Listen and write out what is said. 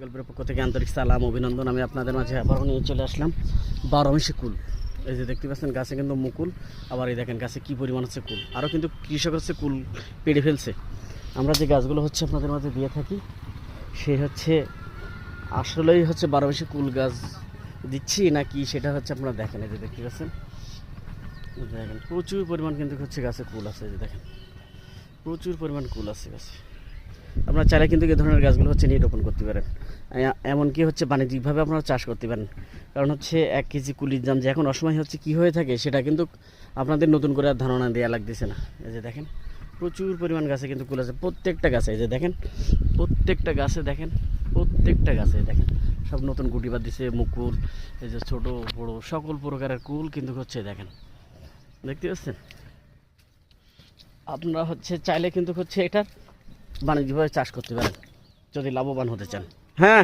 গল্পের পক্ষ থেকে আন্তরিক সালাম অভিনন্দন। আমি আপনাদের মাঝে আবারও নিয়ে চলে আসলাম 12 মাসি কুল। এই যে দেখতে পাচ্ছেন গাছে কিন্তু মুকুল, আবার এই দেখেন গাছে কি পরিমাণ হচ্ছে কুল। আরও কিন্তু কৃষক হচ্ছে কুল পেড়ে ফেলছে। আমরা যে গাছগুলো হচ্ছে আপনাদের মাঝে দিয়ে থাকি সে হচ্ছে আসলেই হচ্ছে 12 মাসি কুল গাছ দিচ্ছি না কি সেটা হচ্ছে আপনারা দেখেন। এই যে দেখতে পাচ্ছেন দেখেন প্রচুর পরিমাণ কিন্তু হচ্ছে গাছে কুল আছে। এই যে দেখেন প্রচুর পরিমাণ কুল আছে গাছে। আপনারা চাইলে কিন্তু এই ধরনের গাছগুলো হচ্ছে নিয়ে রোপণ করতে পারেন, এমনকি হচ্ছে বাণিজ্যিকভাবে আপনারা চাষ করতে পারেন। কারণ হচ্ছে 1 কেজি কুলির দাম যে এখন অসময় হচ্ছে কী হয়ে থাকে সেটা কিন্তু আপনাদের নতুন করে আর ধারণা দেওয়া লাগতেছে না। এই যে দেখেন প্রচুর পরিমাণ গাছে কিন্তু কুল আছে প্রত্যেকটা গাছে। এই যে দেখেন প্রত্যেকটা গাছে দেখেন, প্রত্যেকটা গাছে দেখেন সব নতুন গুটি বাদ দিছে মুকুল। এই যে ছোটো বড়ো সকল প্রকারের কুল কিন্তু হচ্ছে দেখেন, দেখতে পাচ্ছেন। আপনারা হচ্ছে চাইলে কিন্তু হচ্ছে এটার বাণিজ্যিকভাবে চাষ করতে পারেন যদি লাভবান হতে চান। হ্যাঁ।